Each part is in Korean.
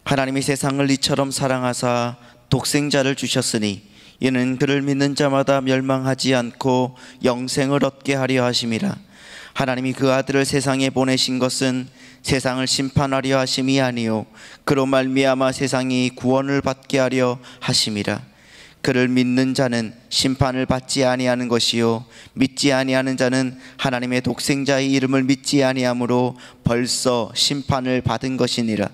하나님이 세상을 이처럼 사랑하사 독생자를 주셨으니 이는 그를 믿는 자마다 멸망하지 않고 영생을 얻게 하려 하심이라. 하나님이 그 아들을 세상에 보내신 것은 세상을 심판하려 하심이 아니요 그로 말미암아 세상이 구원을 받게 하려 하심이라. 그를 믿는 자는 심판을 받지 아니하는 것이요 믿지 아니하는 자는 하나님의 독생자의 이름을 믿지 아니하므로 벌써 심판을 받은 것이니라.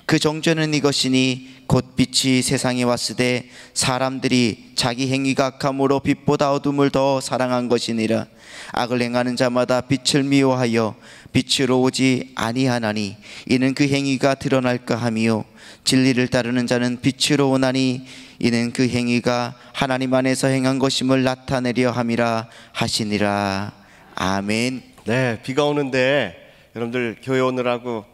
그 정죄는 이것이니 곧 빛이 세상에 왔으되 사람들이 자기 행위가 악함으로 빛보다 어둠을 더 사랑한 것이니라. 악을 행하는 자마다 빛을 미워하여 빛으로 오지 아니하나니 이는 그 행위가 드러날까 함이요 진리를 따르는 자는 빛으로 오나니 이는 그 행위가 하나님 안에서 행한 것임을 나타내려 함이라 하시니라. 아멘. 네, 비가 오는데 여러분들 교회 오느라고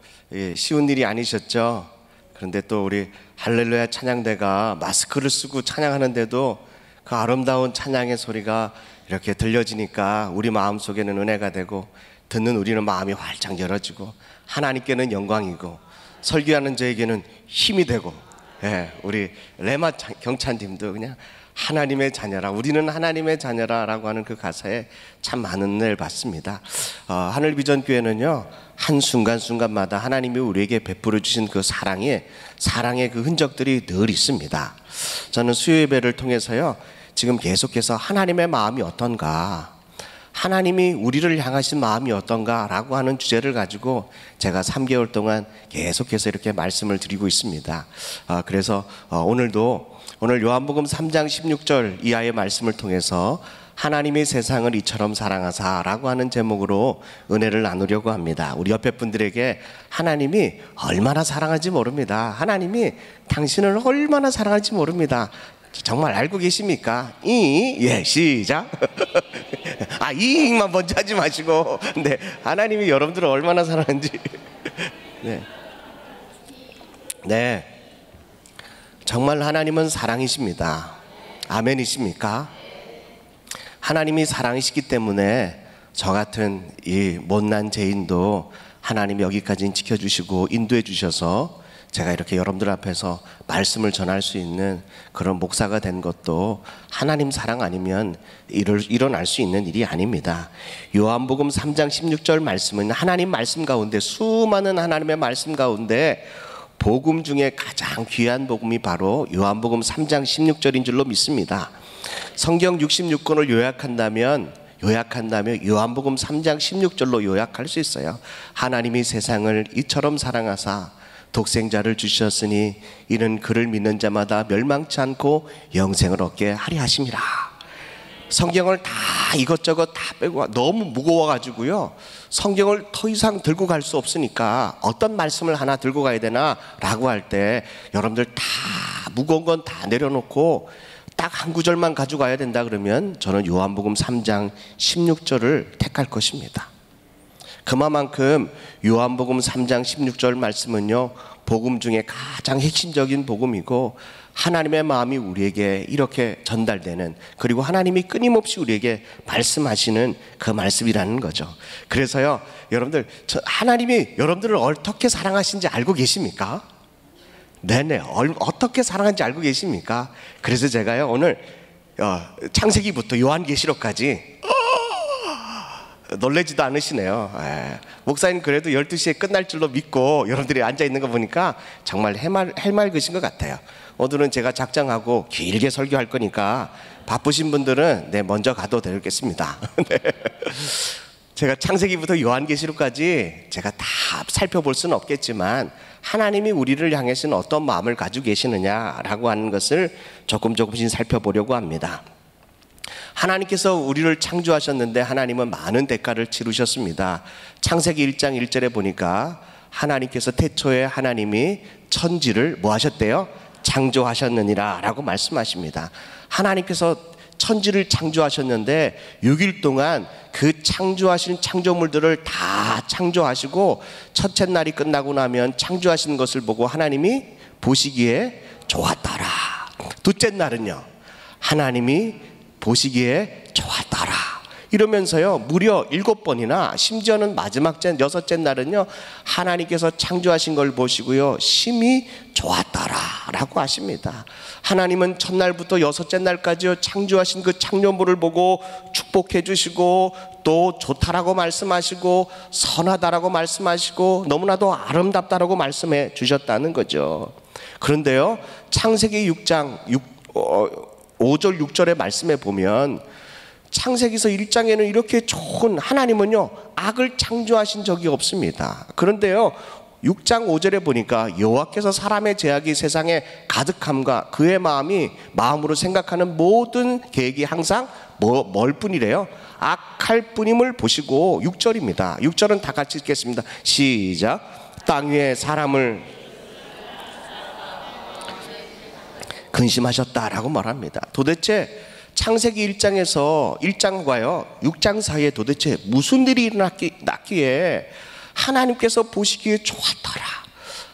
쉬운 일이 아니셨죠? 그런데 또 우리 할렐루야 찬양대가 마스크를 쓰고 찬양하는데도 그 아름다운 찬양의 소리가 이렇게 들려지니까 우리 마음속에는 은혜가 되고 듣는 우리는 마음이 활짝 열어지고 하나님께는 영광이고 설교하는 저에게는 힘이 되고, 우리 레마 경찬님도 그냥 하나님의 자녀라, 우리는 하나님의 자녀라 라고 하는 그 가사에 참 많은 은혜를 받습니다. 하늘비전교회는요 한순간순간마다 하나님이 우리에게 베풀어 주신 그 사랑의 그 흔적들이 늘 있습니다. 저는 수요 예배를 통해서요 지금 계속해서 하나님의 마음이 어떤가, 하나님이 우리를 향하신 마음이 어떤가 라고 하는 주제를 가지고 제가 3개월 동안 계속해서 이렇게 말씀을 드리고 있습니다. 그래서 오늘 요한복음 3장 16절 이하의 말씀을 통해서 하나님이 세상을 이처럼 사랑하사 라고 하는 제목으로 은혜를 나누려고 합니다. 우리 옆에 분들에게 하나님이 얼마나 사랑하지 모릅니다. 하나님이 당신을 얼마나 사랑할지 모릅니다. 정말 알고 계십니까? 시작. 이만 먼저 하지 마시고, 네, 하나님이 여러분들을 얼마나 사랑하는지. 네, 정말 하나님은 사랑이십니다. 아멘이십니까? 하나님이 사랑이시기 때문에 저 같은 이 못난 죄인도 하나님이 여기까지 지켜주시고 인도해 주셔서 제가 이렇게 여러분들 앞에서 말씀을 전할 수 있는 그런 목사가 된 것도 하나님 사랑 아니면 일어날 수 있는 일이 아닙니다. 요한복음 3장 16절 말씀은 하나님 말씀 가운데, 수많은 하나님의 말씀 가운데 복음 중에 가장 귀한 복음이 바로 요한복음 3장 16절인 줄로 믿습니다. 성경 66권을 요약한다면 요한복음 3장 16절로 요약할 수 있어요. 하나님이 세상을 이처럼 사랑하사 독생자를 주셨으니 이는 그를 믿는 자마다 멸망치 않고 영생을 얻게 하려 하심이라. 성경을 다 이것저것 다 빼고 너무 무거워가지고요 성경을 더 이상 들고 갈 수 없으니까 어떤 말씀을 하나 들고 가야 되나 라고 할 때 여러분들 다 무거운 건 다 내려놓고 딱 한 구절만 가져가야 된다 그러면 저는 요한복음 3장 16절을 택할 것입니다. 그만큼 요한복음 3장 16절 말씀은요 복음 중에 가장 핵심적인 복음이고 하나님의 마음이 우리에게 이렇게 전달되는, 그리고 하나님이 끊임없이 우리에게 말씀하시는 그 말씀이라는 거죠. 그래서요 여러분들, 하나님이 여러분들을 어떻게 사랑하신지 알고 계십니까? 네네, 어떻게 사랑하는지 알고 계십니까? 그래서 제가요 오늘 창세기부터 요한계시록까지 놀라지도 않으시네요. 목사님 그래도 12시에 끝날 줄로 믿고 여러분들이 앉아있는 거 보니까 정말 해맑으신 것 같아요. 오늘은 제가 작정하고 길게 설교할 거니까 바쁘신 분들은 먼저 가도 되겠습니다. 네. 제가 창세기부터 요한계시록까지 제가 다 살펴볼 수는 없겠지만 하나님이 우리를 향해서는 어떤 마음을 가지고 계시느냐라고 하는 것을 조금씩 살펴보려고 합니다. 하나님께서 우리를 창조하셨는데 하나님은 많은 대가를 치르셨습니다. 창세기 1장 1절에 보니까 하나님께서 태초에 하나님이 천지를 뭐 하셨대요? 창조하셨느니라 라고 말씀하십니다. 하나님께서 천지를 창조하셨는데 6일 동안 그 창조하신 창조물들을 다 창조하시고 첫째 날이 끝나고 나면 창조하신 것을 보고 하나님이 보시기에 좋았더라. 둘째 날은요 하나님이 보시기에 좋았더라. 이러면서요 무려 7번이나 심지어는 마지막 6째 날은요 하나님께서 창조하신 걸 보시고요 심히 좋았더라라고 하십니다. 하나님은 첫날부터 6째 날까지요 창조하신 그 창조물을 보고 축복해 주시고 또 좋다라고 말씀하시고 선하다라고 말씀하시고 너무나도 아름답다라고 말씀해 주셨다는 거죠. 그런데요 창세기 6장 5절 6절의 말씀에 보면 창세기서 1장에는 이렇게 좋은 하나님은요 악을 창조하신 적이 없습니다. 그런데요 6장 5절에 보니까 여호와께서 사람의 죄악이 세상에 가득함과 그의 마음으로 생각하는 모든 계획이 항상 뭘 뿐이래요? 악할 뿐임을 보시고 6절입니다. 6절은 다 같이 읽겠습니다. 시작. 땅 위에 사람을 근심하셨다라고 말합니다. 도대체 창세기 1장에서 1장과요 6장 사이에 도대체 무슨 일이 일어났기에 하나님께서 보시기에 좋았더라,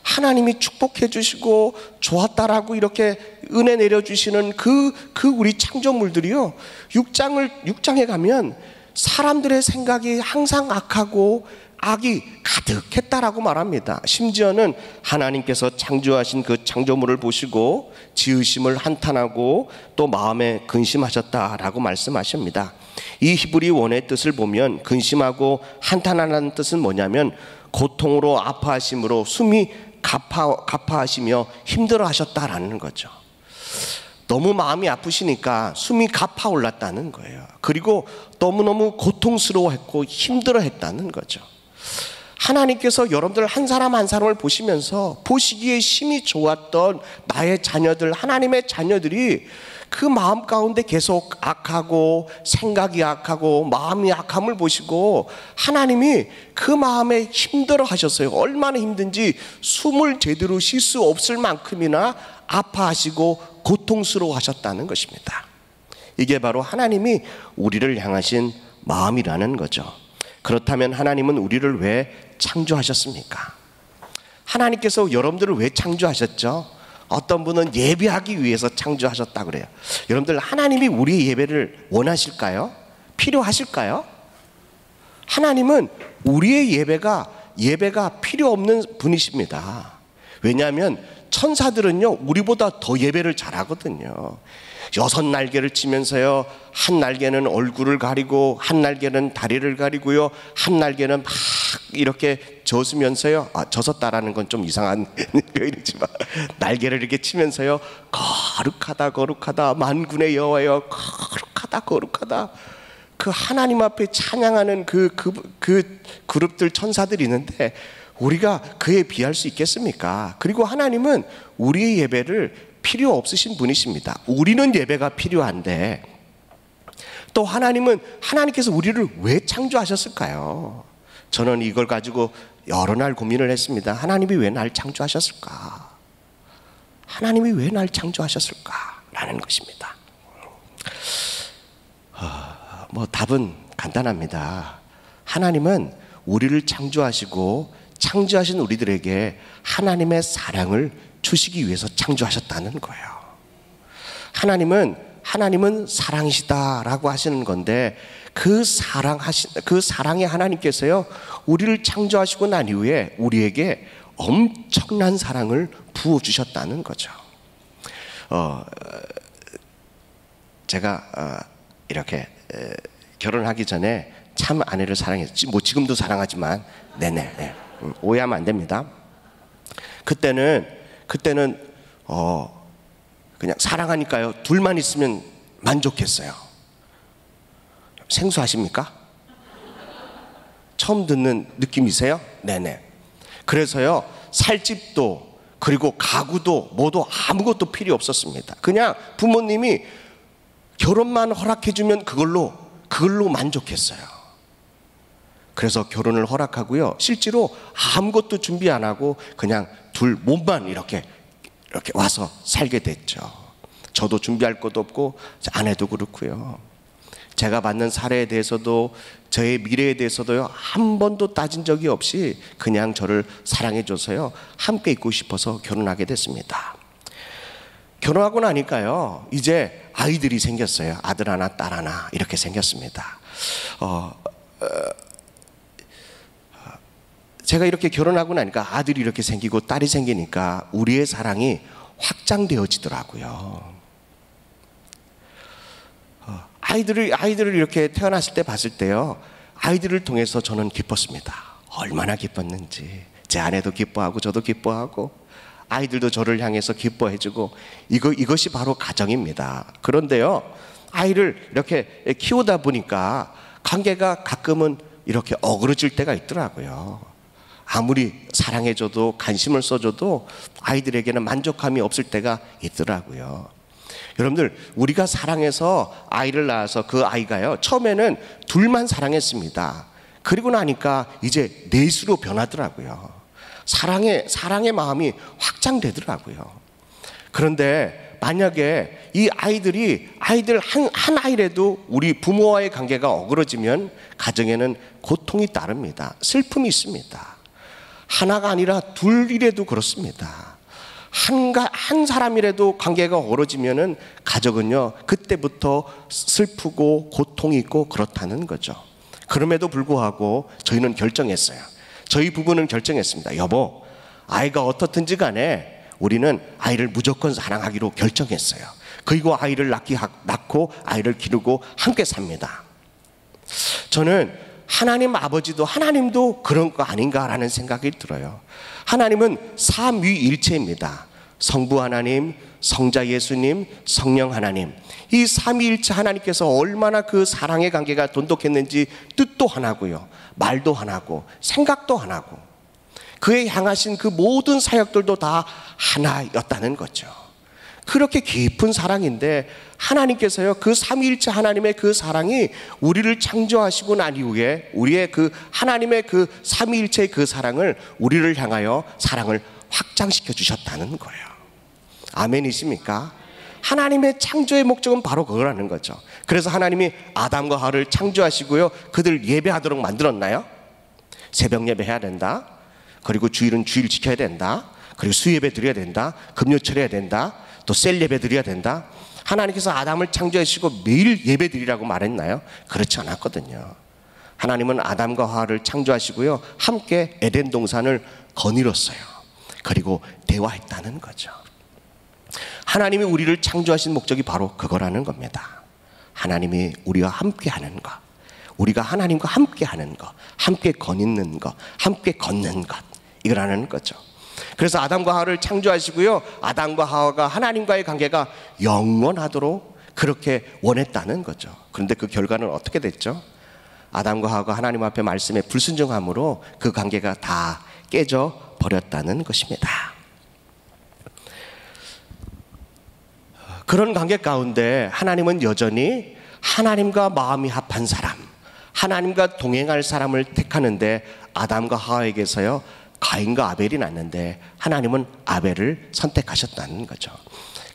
하나님이 축복해 주시고 좋았다라고 이렇게 은혜 내려주시는 그 우리 창조물들이요 6장에 가면 사람들의 생각이 항상 악하고 악이 가득했다라고 말합니다. 심지어는 하나님께서 창조하신 그 창조물을 보시고 지으심을 한탄하고 또 마음에 근심하셨다라고 말씀하십니다. 이 히브리 원어의 뜻을 보면 근심하고 한탄하는 뜻은 뭐냐면 고통으로 아파하심으로 숨이 가파하시며 힘들어하셨다라는 거죠. 너무 마음이 아프시니까 숨이 가파올랐다는 거예요. 그리고 너무너무 고통스러워했고 힘들어했다는 거죠. 하나님께서 여러분들 한 사람 한 사람을 보시면서 보시기에 심히 좋았던 나의 자녀들, 하나님의 자녀들이 그 마음 가운데 계속 악하고 생각이 악하고 마음이 악함을 보시고 하나님이 그 마음에 힘들어 하셨어요. 얼마나 힘든지 숨을 제대로 쉴 수 없을 만큼이나 아파하시고 고통스러워 하셨다는 것입니다. 이게 바로 하나님이 우리를 향하신 마음이라는 거죠. 그렇다면 하나님은 우리를 왜 창조하셨습니까? 하나님께서 여러분들을 왜 창조하셨죠? 어떤 분은 예배하기 위해서 창조하셨다 그래요. 여러분들 하나님이 우리의 예배를 원하실까요? 필요하실까요? 하나님은 우리의 예배가 필요 없는 분이십니다. 왜냐하면 천사들은요 우리보다 더 예배를 잘하거든요. 6날개를 치면서요 한 날개는 얼굴을 가리고 한 날개는 다리를 가리고요 한 날개는 막 이렇게 젖으면서요 젖었다라는 건 좀 이상한 표현이지만 날개를 이렇게 치면서요 거룩하다 만군의 여호와여 거룩하다 그 하나님 앞에 찬양하는 그 그룹들 천사들이 있는데 우리가 그에 비할 수 있겠습니까? 그리고 하나님은 우리의 예배를 필요 없으신 분이십니다. 우리는 예배가 필요한데 또 하나님께서 우리를 왜 창조하셨을까요? 저는 이걸 가지고 여러 날 고민을 했습니다. 하나님이 왜 날 창조하셨을까? 하나님이 왜 날 창조하셨을까? 라는 것입니다. 답은 간단합니다. 하나님은 우리를 창조하시고 창조하신 우리들에게 하나님의 사랑을 주시기 위해서 창조하셨다는 거예요. 하나님은 사랑이시다라고 하시는 건데 그 사랑의 하나님께서요 우리를 창조하시고 난 이후에 우리에게 엄청난 사랑을 부어주셨다는 거죠. 제가 이렇게 결혼하기 전에 참 아내를 사랑했지, 지금도 사랑하지만 오해하면 안 됩니다. 그때는 그냥 사랑하니까요 둘만 있으면 만족했어요. 생소하십니까? 처음 듣는 느낌이세요? 네네. 그래서요 살 집도 그리고 가구도 뭐도 아무것도 필요 없었습니다. 그냥 부모님이 결혼만 허락해주면 그걸로 만족했어요. 그래서 결혼을 허락하고요 실제로 아무것도 준비 안 하고 그냥 둘 몸만 이렇게 와서 살게 됐죠. 저도 준비할 것도 없고 아내도 그렇고요. 제가 받는 사례에 대해서도 저의 미래에 대해서도요 한 번도 따진 적이 없이 그냥 저를 사랑해 줘서요 함께 있고 싶어서 결혼하게 됐습니다. 결혼하고 나니까요, 이제 아이들이 생겼어요. 아들 하나, 딸 하나 이렇게 생겼습니다. 제가 이렇게 결혼하고 나니까 아들이 이렇게 생기고 딸이 생기니까 우리의 사랑이 확장되어지더라고요. 아이들을 이렇게 태어났을 때 봤을 때요, 아이들을 통해서 저는 기뻤습니다. 얼마나 기뻤는지. 제 아내도 기뻐하고 저도 기뻐하고 아이들도 저를 향해서 기뻐해주고, 이것이 바로 가정입니다. 그런데요, 아이를 이렇게 키우다 보니까 관계가 가끔은 이렇게 어그러질 때가 있더라고요. 아무리 사랑해줘도 관심을 써줘도 아이들에게는 만족감이 없을 때가 있더라고요. 여러분들, 우리가 사랑해서 아이를 낳아서 그 아이가요, 처음에는 둘만 사랑했습니다. 그리고 나니까 이제 넷으로 변하더라고요. 사랑의 마음이 확장되더라고요. 그런데 만약에 이 아이들 한 아이라도 우리 부모와의 관계가 어그러지면 가정에는 고통이 따릅니다. 슬픔이 있습니다. 하나가 아니라 둘이라도 그렇습니다. 한 사람이라도 관계가 어그러지면은 가족은요, 그때부터 슬프고 고통이 있고 그렇다는 거죠. 그럼에도 불구하고 저희는 결정했어요. 저희 부부는 결정했습니다. 여보, 아이가 어떻든지 간에 우리는 아이를 무조건 사랑하기로 결정했어요. 그리고 아이를 낳고 아이를 기르고 함께 삽니다. 저는 하나님 아버지도, 하나님도 그런 거 아닌가라는 생각이 들어요. 하나님은 삼위일체입니다. 성부 하나님, 성자 예수님, 성령 하나님, 이 삼위일체 하나님께서 얼마나 그 사랑의 관계가 돈독했는지 뜻도 하나고요, 말도 하나고 생각도 하나고 그에 향하신 그 모든 사역들도 다 하나였다는 거죠. 그렇게 깊은 사랑인데 하나님께서요, 그 삼위일체 하나님의 그 사랑이 우리를 창조하시고 난 이후에 우리의 그 하나님의 그 삼위일체의 그 사랑을 우리를 향하여 사랑을 확장시켜 주셨다는 거예요. 아멘이십니까? 하나님의 창조의 목적은 바로 그거라는 거죠. 그래서 하나님이 아담과 하와를 창조하시고요, 그들 예배하도록 만들었나요? 새벽 예배 해야 된다, 그리고 주일은 주일 지켜야 된다, 그리고 수예배 드려야 된다, 금요철 해야 된다, 또 셀 예배 드려야 된다. 하나님께서 아담을 창조하시고 매일 예배 드리라고 말했나요? 그렇지 않았거든요. 하나님은 아담과 하와를 창조하시고요, 함께 에덴 동산을 거닐었어요. 그리고 대화했다는 거죠. 하나님이 우리를 창조하신 목적이 바로 그거라는 겁니다. 하나님이 우리와 함께 하는 것, 우리가 하나님과 함께 하는 것, 함께 거니는 것, 함께 걷는 것, 이거라는 거죠. 그래서 아담과 하와를 창조하시고요, 아담과 하와가 하나님과의 관계가 영원하도록 그렇게 원했다는 거죠. 그런데 그 결과는 어떻게 됐죠? 아담과 하와가 하나님 앞에 말씀에 불순종함으로 그 관계가 다 깨져 버렸다는 것입니다. 그런 관계 가운데 하나님은 여전히 하나님과 마음이 합한 사람, 하나님과 동행할 사람을 택하는데, 아담과 하와에게서요 가인과 아벨이 났는데 하나님은 아벨을 선택하셨다는 거죠.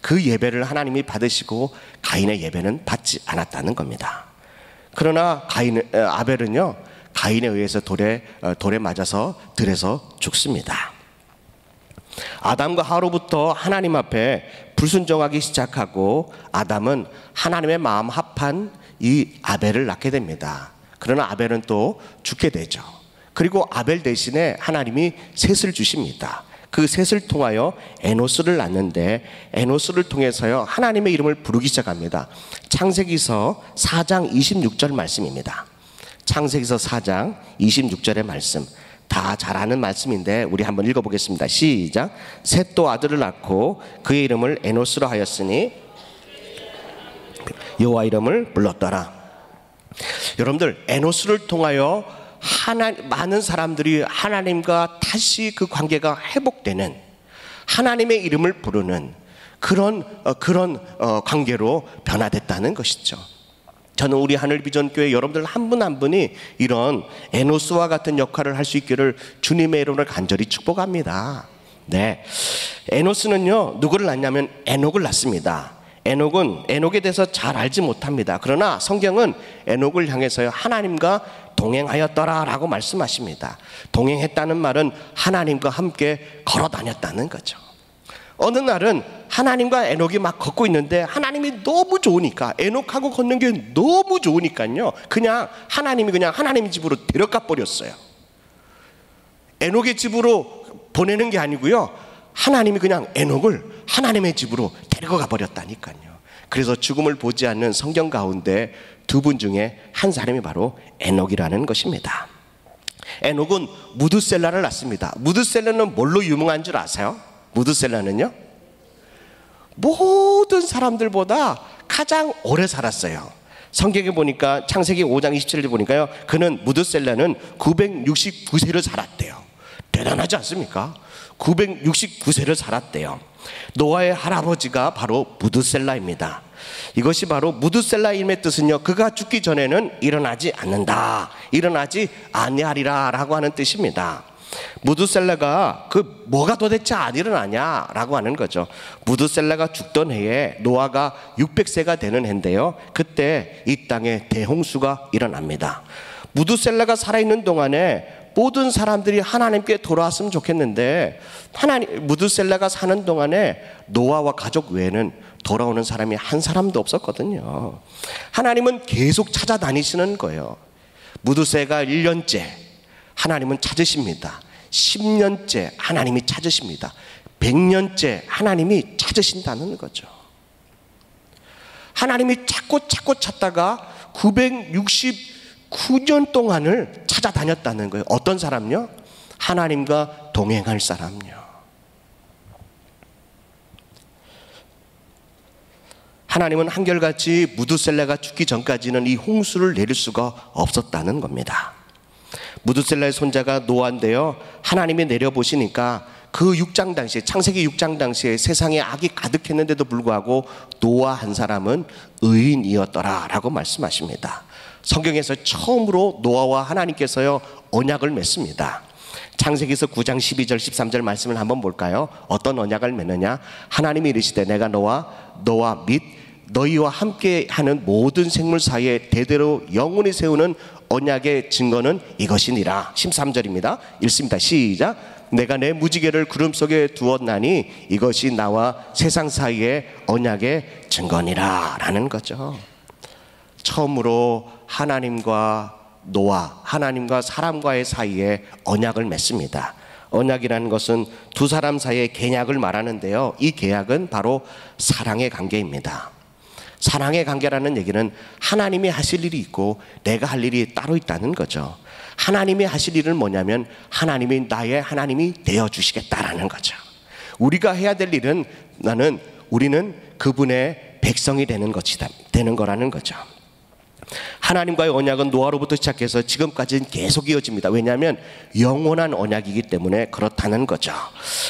그 예배를 하나님이 받으시고 가인의 예배는 받지 않았다는 겁니다. 그러나 아벨은요, 가인에 의해서 돌에 맞아서 들에서 죽습니다. 아담과 하와로부터 하나님 앞에 불순종하기 시작하고 아담은 하나님의 마음 합한 이 아벨을 낳게 됩니다. 그러나 아벨은 또 죽게 되죠. 그리고 아벨 대신에 하나님이 셋을 주십니다. 그 셋을 통하여 에노스를 낳는데, 에노스를 통해서요 하나님의 이름을 부르기 시작합니다. 창세기서 4장 26절 말씀입니다. 창세기서 4장 26절의 말씀, 다 잘 아는 말씀인데 우리 한번 읽어보겠습니다. 시작. 셋도 아들을 낳고 그의 이름을 에노스로 하였으니 여호와 이름을 불렀더라. 여러분들, 에노스를 통하여 많은 사람들이 하나님과 다시 그 관계가 회복되는, 하나님의 이름을 부르는 그런 관계로 변화됐다는 것이죠. 저는 우리 하늘비전교회 여러분들 한 분 한 분이 이런 에노스와 같은 역할을 할 수 있기를 주님의 이름으로 간절히 축복합니다. 네, 에노스는요 누구를 낳냐면 에녹을 낳습니다. 에녹에 대해서 잘 알지 못합니다. 그러나 성경은 에녹을 향해서요 하나님과 동행하였더라라고 말씀하십니다. 동행했다는 말은 하나님과 함께 걸어 다녔다는 거죠. 어느 날은 하나님과 에녹이 막 걷고 있는데 하나님이 너무 좋으니까, 에녹하고 걷는 게 너무 좋으니까요, 그냥 하나님이 그냥 하나님 집으로 데려가 버렸어요. 에녹의 집으로 보내는 게 아니고요, 하나님이 그냥 에녹을 하나님의 집으로 데려가 버렸다니까요. 그래서 죽음을 보지 않는 성경 가운데 두 분 중에 한 사람이 바로 에녹이라는 것입니다. 에녹은 무드셀라를 낳습니다. 무드셀라는 뭘로 유명한 줄 아세요? 무드셀라는요, 모든 사람들보다 가장 오래 살았어요. 성경에 보니까 창세기 5장 27절에 보니까요, 그는 무드셀라는 969세를 살았대요. 대단하지 않습니까? 969세를 살았대요. 노아의 할아버지가 바로 무드셀라입니다. 이것이 바로 무드셀라임의 뜻은요, 그가 죽기 전에는 일어나지 않는다, 일어나지 아니하리라 라고 하는 뜻입니다. 무드셀라가 뭐가 도대체 안 일어나냐 라고 하는 거죠. 무드셀라가 죽던 해에 노아가 600세가 되는 해인데요, 그때 이 땅에 대홍수가 일어납니다. 무드셀라가 살아있는 동안에 모든 사람들이 하나님께 돌아왔으면 좋겠는데, 무드셀라가 사는 동안에 노아와 가족 외에는 돌아오는 사람이 한 사람도 없었거든요. 하나님은 계속 찾아다니시는 거예요. 무드셀라가 1년째 하나님은 찾으십니다. 10년째 하나님이 찾으십니다. 100년째 하나님이 찾으신다는 거죠. 하나님이 찾고 찾다가 969년 동안을 찾아다녔다는 거예요. 어떤 사람요? 하나님과 동행할 사람요. 하나님은 한결같이 무드셀라가 죽기 전까지는 이 홍수를 내릴 수가 없었다는 겁니다. 무드셀라의 손자가 노아인데요, 하나님이 내려보시니까 그 6장 당시에, 창세기 6장 당시에 세상에 악이 가득했는데도 불구하고 노아 한 사람은 의인이었더라 라고 말씀하십니다. 성경에서 처음으로 노아와 하나님께서요 언약을 맺습니다. 창세기서 9장 12절 13절 말씀을 한번 볼까요? 어떤 언약을 맺느냐? 하나님이 이르시되 내가 너와 및 너희와 함께하는 모든 생물 사이에 대대로 영원히 세우는 언약의 증거는 이것이니라. 13절입니다. 읽습니다. 시작. 내가 내 무지개를 구름 속에 두었나니 이것이 나와 세상 사이의 언약의 증거니라 라는 거죠. 처음으로 하나님과 노아, 하나님과 사람과의 사이에 언약을 맺습니다. 언약이라는 것은 두 사람 사이의 계약을 말하는데요, 이 계약은 바로 사랑의 관계입니다. 사랑의 관계라는 얘기는 하나님이 하실 일이 있고 내가 할 일이 따로 있다는 거죠. 하나님이 하실 일은 뭐냐면 하나님이 나의 하나님이 되어주시겠다라는 거죠. 우리가 해야 될 일은 우리는 그분의 백성이 되는 거라는 거죠. 하나님과의 언약은 노아로부터 시작해서 지금까지는 계속 이어집니다. 왜냐하면 영원한 언약이기 때문에 그렇다는 거죠.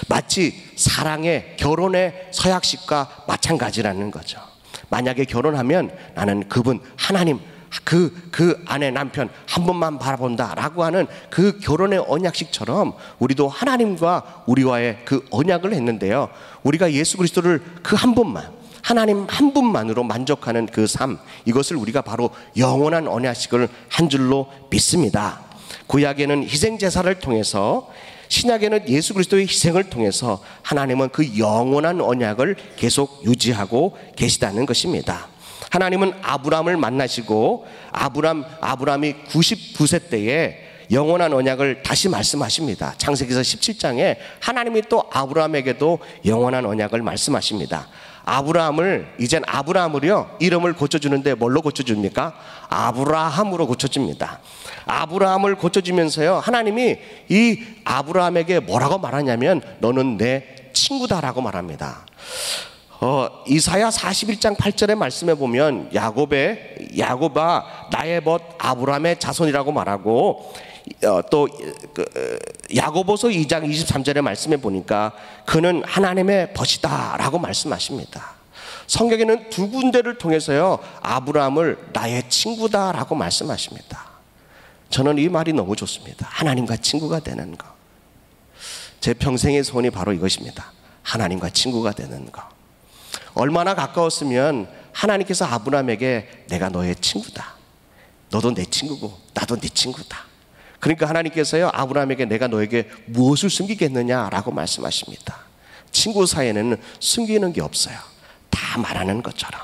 마치 사랑의, 결혼의 서약식과 마찬가지라는 거죠. 만약에 결혼하면 나는 그분 하나님, 그 아내 남편 한 번만 바라본다 라고 하는 그 결혼의 언약식처럼 우리도 하나님과 우리와의 그 언약을 했는데요, 우리가 예수 그리스도를 그 한 분만, 하나님 한 분만으로 만족하는 그 삶, 이것을 우리가 바로 영원한 언약식을 한 줄로 믿습니다. 구약에는 희생제사를 통해서, 신약에는 예수 그리스도의 희생을 통해서 하나님은 그 영원한 언약을 계속 유지하고 계시다는 것입니다. 하나님은 아브람을 만나시고 아브람이 99세 때에 영원한 언약을 다시 말씀하십니다. 창세기서 17장에 하나님이 또 아브람에게도 영원한 언약을 말씀하십니다. 이젠 아브라함을요 이름을 고쳐주는데 뭘로 고쳐줍니까? 아브라함으로 고쳐줍니다. 아브라함을 고쳐주면서요 하나님이 이 아브라함에게 뭐라고 말하냐면 너는 내 친구다라고 말합니다. 이사야 41장 8절의 말씀에 보면 야곱아 나의 벗 아브라함의 자손이라고 말하고, 또 야고보서 2장 23절의 말씀에 보니까 그는 하나님의 벗이다 라고 말씀하십니다. 성경에는 두 군데를 통해서요 아브라함을 나의 친구다 라고 말씀하십니다. 저는 이 말이 너무 좋습니다. 하나님과 친구가 되는 거. 제 평생의 소원이 바로 이것입니다. 하나님과 친구가 되는 거. 얼마나 가까웠으면 하나님께서 아브라함에게 내가 너의 친구다, 너도 내 친구고 나도 네 친구다. 그러니까 하나님께서요 아브라함에게 내가 너에게 무엇을 숨기겠느냐라고 말씀하십니다. 친구 사이에는 숨기는 게 없어요. 다 말하는 것처럼.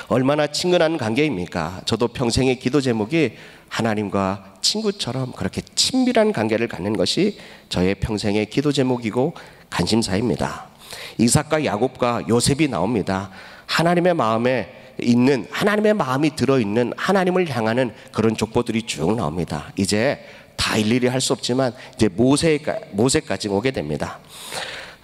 얼마나 친근한 관계입니까? 저도 평생의 기도 제목이 하나님과 친구처럼 그렇게 친밀한 관계를 갖는 것이 저의 평생의 기도 제목이고 관심사입니다. 이삭과 야곱과 요셉이 나옵니다. 하나님의 마음에 있는, 하나님의 마음이 들어있는, 하나님을 향하는 그런 족보들이 쭉 나옵니다. 이제 다 일일이 할 수 없지만 이제 모세까지 오게 됩니다.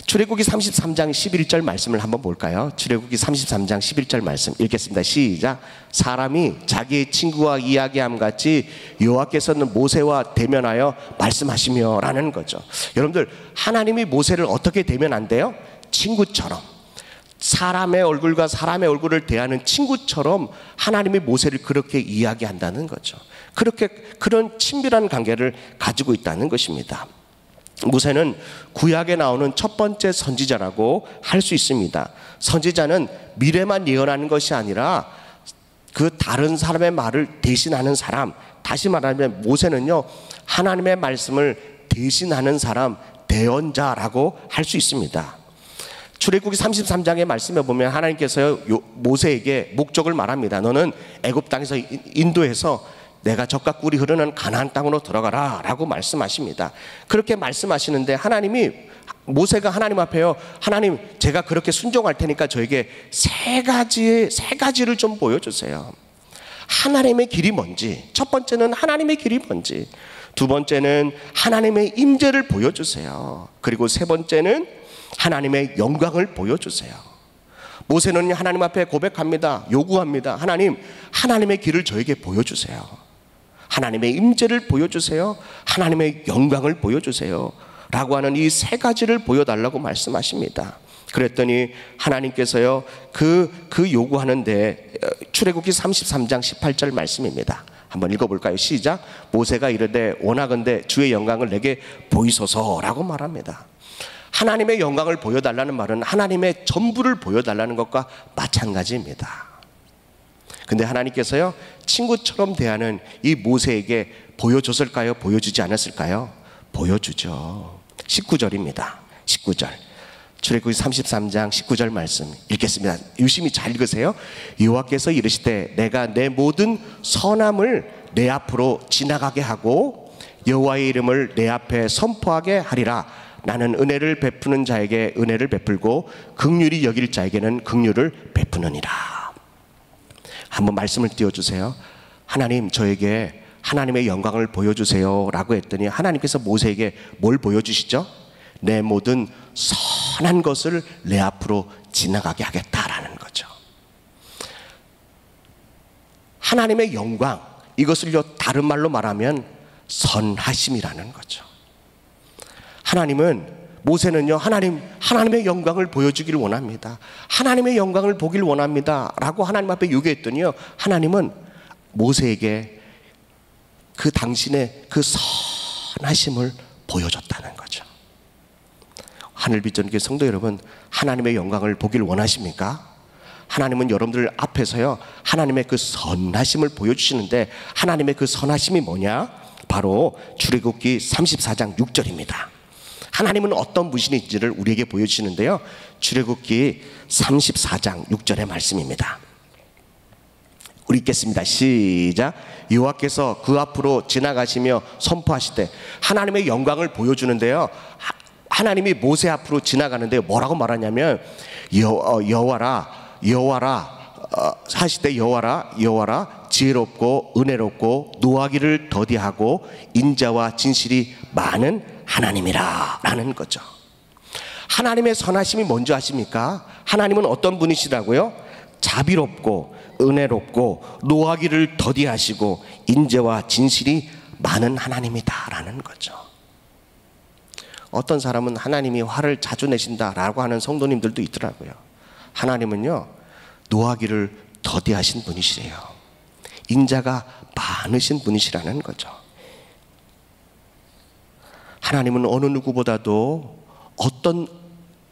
출애굽기 33장 11절 말씀을 한번 볼까요? 출애굽기 33장 11절 말씀 읽겠습니다. 시작. 사람이 자기의 친구와 이야기함 같이 여호와께서는 모세와 대면하여 말씀하시며 라는 거죠. 여러분들, 하나님이 모세를 어떻게 대면한대요? 친구처럼. 사람의 얼굴과 사람의 얼굴을 대하는 친구처럼 하나님이 모세를 그렇게 이야기한다는 거죠. 그렇게 그런 친밀한 관계를 가지고 있다는 것입니다. 모세는 구약에 나오는 첫 번째 선지자라고 할 수 있습니다. 선지자는 미래만 예언하는 것이 아니라 그 다른 사람의 말을 대신하는 사람, 다시 말하면 모세는요, 하나님의 말씀을 대신하는 사람, 대언자라고 할 수 있습니다. 출애굽기 33장의 말씀에 보면 하나님께서 모세에게 목적을 말합니다. 너는 애굽 땅에서 인도해서 내가 젖과 꿀이 흐르는 가나안 땅으로 들어가라 라고 말씀하십니다. 그렇게 말씀하시는데 하나님이, 모세가 하나님 앞에요, 하나님 제가 그렇게 순종할 테니까 저에게 세 가지를 좀 보여주세요. 하나님의 길이 뭔지, 첫 번째는 하나님의 길이 뭔지, 두 번째는 하나님의 임재를 보여주세요. 그리고 세 번째는 하나님의 영광을 보여주세요. 모세는 하나님 앞에 고백합니다. 요구합니다. 하나님, 하나님의 길을 저에게 보여주세요. 하나님의 임재를 보여주세요. 하나님의 영광을 보여주세요 라고 하는 이 세 가지를 보여달라고 말씀하십니다. 그랬더니 하나님께서요, 그 요구하는데, 출애굽기 33장 18절 말씀입니다. 한번 읽어볼까요? 시작. 모세가 이르되 원하건대 주의 영광을 내게 보이소서라고 말합니다. 하나님의 영광을 보여달라는 말은 하나님의 전부를 보여달라는 것과 마찬가지입니다. 근데 하나님께서요, 친구처럼 대하는 이 모세에게 보여줬을까요? 보여주지 않았을까요? 보여주죠. 19절입니다. 19절. 출애굽기 33장 19절 말씀 읽겠습니다. 유심히 잘 읽으세요. 여호와께서 이르시되 내가 내 모든 선함을 내 앞으로 지나가게 하고 여호와의 이름을 내 앞에 선포하게 하리라. 나는 은혜를 베푸는 자에게 은혜를 베풀고 긍휼히 여길 자에게는 긍휼을 베푸느니라. 한번 말씀을 띄워주세요. 하나님, 저에게 하나님의 영광을 보여주세요 라고 했더니 하나님께서 모세에게 뭘 보여주시죠? 내 모든 선한 것을 내 앞으로 지나가게 하겠다라는 거죠. 하나님의 영광, 이것을요 다른 말로 말하면 선하심이라는 거죠. 하나님은, 모세는요, 하나님의 영광을 보여주기를 원합니다. 하나님의 영광을 보길 원합니다 라고 하나님 앞에 요구했더니요, 하나님은 모세에게 그 당신의 그 선하심을 보여줬다는 거죠. 하늘빛전교회 성도 여러분, 하나님의 영광을 보길 원하십니까? 하나님은 여러분들 앞에서요, 하나님의 그 선하심을 보여주시는데, 하나님의 그 선하심이 뭐냐? 바로 출애굽기 34장 6절입니다. 하나님은 어떤 분이신지를 우리에게 보여주시는데요, 출애굽기 34장 6절의 말씀입니다. 우리 읽겠습니다. 시작. 여호와께서 그 앞으로 지나가시며 선포하시되, 하나님의 영광을 보여주는데요, 하나님이 모세 앞으로 지나가는데 뭐라고 말하냐면 여호와라 하시되 여호와라 지혜롭고 은혜롭고 노하기를 더디하고 인자와 진실이 많은 하나님이라 라는 거죠. 하나님의 선하심이 뭔지 아십니까? 하나님은 어떤 분이시라고요? 자비롭고 은혜롭고 노하기를 더디하시고 인자와 진실이 많은 하나님이다 라는 거죠. 어떤 사람은 하나님이 화를 자주 내신다라고 하는 성도님들도 있더라고요. 하나님은요, 노하기를 더디하신 분이시래요. 인자가 많으신 분이시라는 거죠. 하나님은 어느 누구보다도, 어떤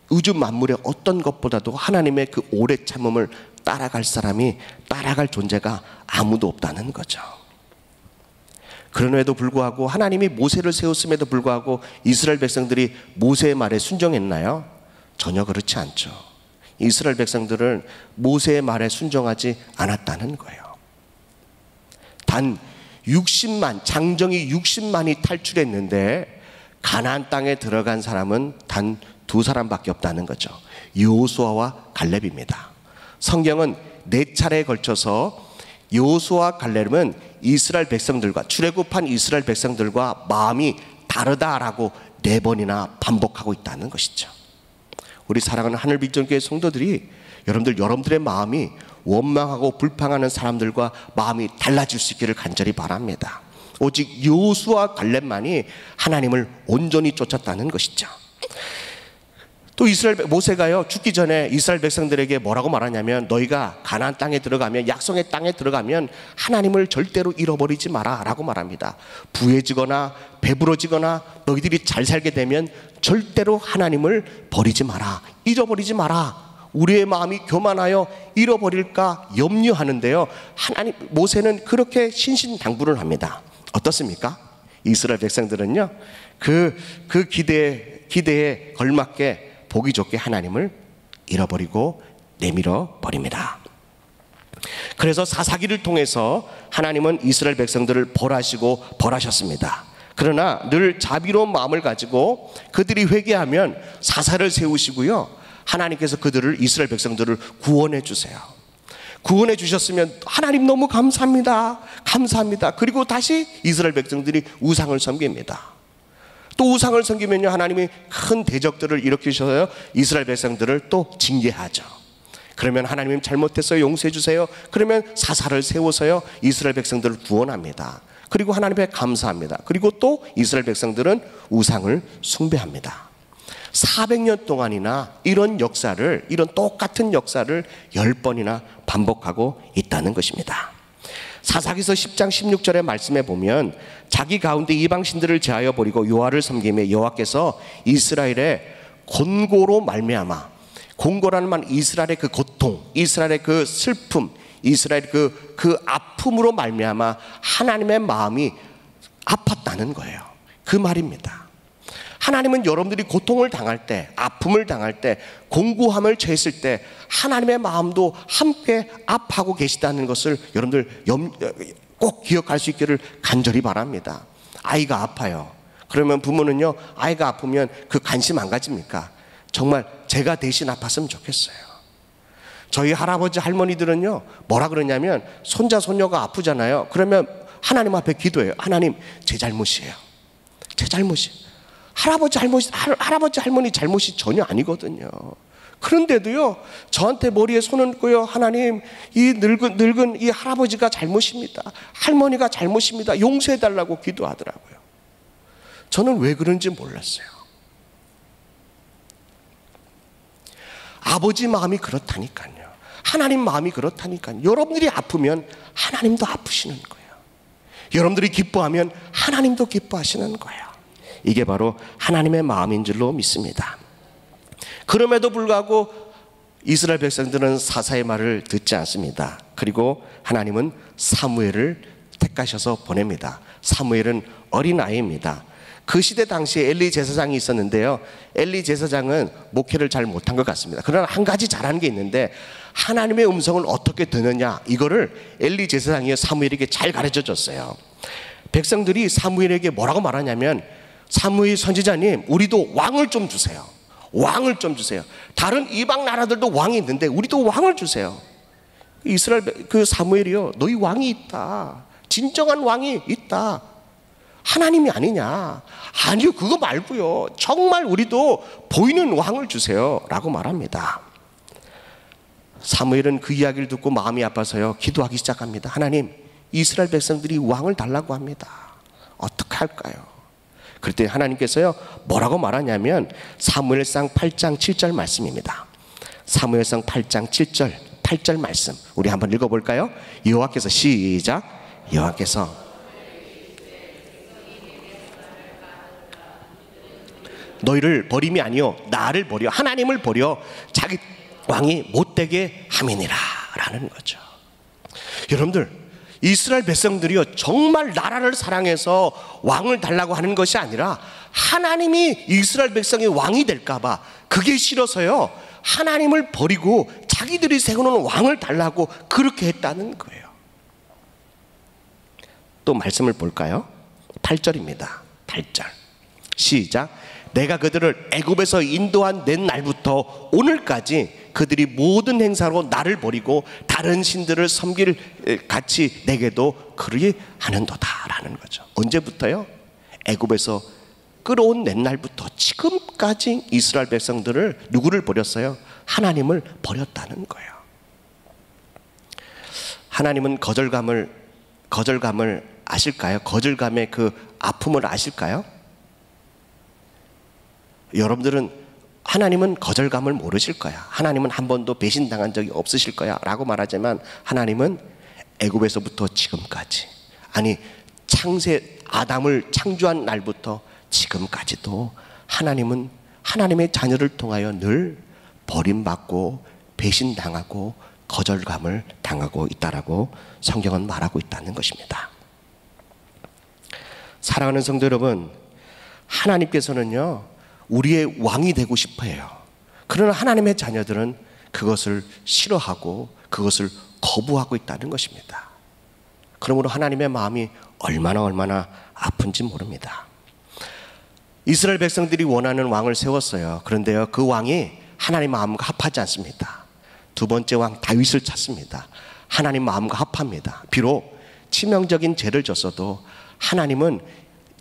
우주 만물의 어떤 것보다도 하나님의 그 오래 참음을 따라갈 사람이, 따라갈 존재가 아무도 없다는 거죠. 그럼에도 불구하고 하나님이 모세를 세웠음에도 불구하고 이스라엘 백성들이 모세의 말에 순종했나요? 전혀 그렇지 않죠. 이스라엘 백성들은 모세의 말에 순종하지 않았다는 거예요. 단 60만, 장정이 60만이 탈출했는데 가나안 땅에 들어간 사람은 단 2사람밖에 없다는 거죠. 여호수아와 갈렙입니다. 성경은 4차례에 걸쳐서 여호수아와 갈렙은 이스라엘 백성들과, 출애굽한 이스라엘 백성들과 마음이 다르다라고 4번이나 반복하고 있다는 것이죠. 우리 사랑하는 하늘빛정교회 성도들이 여러분들의 마음이 원망하고 불평하는 사람들과 마음이 달라질 수 있기를 간절히 바랍니다. 오직 여호수아와 갈렙만이 하나님을 온전히 쫓았다는 것이죠. 또 모세가요, 죽기 전에 이스라엘 백성들에게 뭐라고 말하냐면, 너희가 가나안 땅에 들어가면, 약속의 땅에 들어가면 하나님을 절대로 잃어버리지 마라 라고 말합니다. 부해지거나 배부러지거나 너희들이 잘 살게 되면 절대로 하나님을 버리지 마라, 잃어버리지 마라. 우리의 마음이 교만하여 잃어버릴까 염려하는데요, 모세는 그렇게 신신당부를 합니다. 어떻습니까? 이스라엘 백성들은요, 그 기대에 걸맞게 보기 좋게 하나님을 잃어버리고 내밀어 버립니다. 그래서 사사기를 통해서 하나님은 이스라엘 백성들을 벌하셨습니다. 그러나 늘 자비로운 마음을 가지고 그들이 회개하면 사사를 세우시고요, 하나님께서 이스라엘 백성들을 구원해 주세요. 구원해 주셨으면 하나님 너무 감사합니다. 감사합니다. 그리고 다시 이스라엘 백성들이 우상을 섬깁니다. 또 우상을 섬기면요, 하나님이 큰 대적들을 일으키셔서 이스라엘 백성들을 또 징계하죠. 그러면 하나님 잘못했어요, 용서해 주세요. 그러면 사사를 세워서요, 이스라엘 백성들을 구원합니다. 그리고 하나님께 감사합니다. 그리고 또 이스라엘 백성들은 우상을 숭배합니다. 400년 동안이나 이런 똑같은 역사를 10번이나 반복하고 있다는 것입니다. 사사기서 10장 16절의 말씀에 보면, 자기 가운데 이방신들을 제하여 버리고 여호와를 섬기며 여호와께서 이스라엘의 곤고로 말미암아, 곤고라는 말, 이스라엘의 그 고통, 이스라엘의 그 슬픔, 이스라엘의 그 아픔으로 말미암아 하나님의 마음이 아팠다는 거예요. 그 말입니다. 하나님은 여러분들이 고통을 당할 때, 아픔을 당할 때, 공고함을 처했을 때 하나님의 마음도 함께 아파하고 계시다는 것을 여러분들 꼭 기억할 수 있기를 간절히 바랍니다. 아이가 아파요. 그러면 부모는요, 아이가 아프면 그 관심 안 가집니까? 정말 제가 대신 아팠으면 좋겠어요. 저희 할아버지 할머니들은요, 뭐라 그러냐면, 손자 손녀가 아프잖아요. 그러면 하나님 앞에 기도해요. 하나님, 제 잘못이에요. 제 잘못이. 할아버지 할머니 잘못이 전혀 아니거든요. 그런데도요, 저한테 머리에 손을 얹고요, 하나님, 이 늙은 이 할아버지가 잘못입니다, 할머니가 잘못입니다, 용서해달라고 기도하더라고요. 저는 왜 그런지 몰랐어요. 아버지 마음이 그렇다니까요. 하나님 마음이 그렇다니까요. 여러분들이 아프면 하나님도 아프시는 거예요. 여러분들이 기뻐하면 하나님도 기뻐하시는 거예요. 이게 바로 하나님의 마음인 줄로 믿습니다. 그럼에도 불구하고 이스라엘 백성들은 사사의 말을 듣지 않습니다. 그리고 하나님은 사무엘을 택하셔서 보냅니다. 사무엘은 어린아이입니다. 그 시대 당시에 엘리 제사장이 있었는데요, 엘리 제사장은 목회를 잘 못한 것 같습니다. 그러나 한 가지 잘하는 게 있는데, 하나님의 음성을 어떻게 듣느냐, 이거를 엘리 제사장이 사무엘에게 잘 가르쳐 줬어요. 백성들이 사무엘에게 뭐라고 말하냐면, 사무엘 선지자님, 우리도 왕을 좀 주세요. 왕을 좀 주세요. 다른 이방 나라들도 왕이 있는데 우리도 왕을 주세요. 이스라엘 사무엘이요, 너희 왕이 있다, 진정한 왕이 있다, 하나님이 아니냐. 아니요, 그거 말고요, 정말 우리도 보이는 왕을 주세요 라고 말합니다. 사무엘은 그 이야기를 듣고 마음이 아파서요, 기도하기 시작합니다. 하나님, 이스라엘 백성들이 왕을 달라고 합니다. 어떻게 할까요? 그때 하나님께서요, 뭐라고 말하냐면, 사무엘상 8장 7절 말씀입니다. 사무엘상 8장 8절 말씀, 우리 한번 읽어볼까요? 여호와께서, 시작. 여호와께서 너희를 버림이 아니요 나를 버려, 하나님을 버려 자기 왕이 못되게 함이니라 라는 거죠. 여러분들, 이스라엘 백성들이요 정말 나라를 사랑해서 왕을 달라고 하는 것이 아니라 하나님이 이스라엘 백성이 왕이 될까봐 그게 싫어서요 하나님을 버리고 자기들이 세우는 왕을 달라고 그렇게 했다는 거예요. 또 말씀을 볼까요? 8절입니다. 8절 시작. 내가 그들을 애굽에서 인도한 낸 날부터 오늘까지 그들이 모든 행사로 나를 버리고 다른 신들을 섬길 같이 내게도 그러게 하는도다 라는 거죠. 언제부터요? 애굽에서 끌어온 옛날부터 지금까지 이스라엘 백성들을 누구를 버렸어요? 하나님을 버렸다는 거예요. 하나님은 거절감을 아실까요? 거절감의 그 아픔을 아실까요? 여러분들은 하나님은 거절감을 모르실 거야. 하나님은 한 번도 배신당한 적이 없으실 거야 라고 말하지만 하나님은 애굽에서부터 지금까지, 아니 창세 아담을 창조한 날부터 지금까지도 하나님은 하나님의 자녀를 통하여 늘 버림받고 배신당하고 거절감을 당하고 있다라고 성경은 말하고 있다는 것입니다. 사랑하는 성도 여러분, 하나님께서는요 우리의 왕이 되고 싶어 해요. 그러나 하나님의 자녀들은 그것을 싫어하고 그것을 거부하고 있다는 것입니다. 그러므로 하나님의 마음이 얼마나 아픈지 모릅니다. 이스라엘 백성들이 원하는 왕을 세웠어요. 그런데요 그 왕이 하나님 마음과 합하지 않습니다. 두 번째 왕 다윗을 찾습니다. 하나님 마음과 합합니다. 비록 치명적인 죄를 졌어도 하나님은,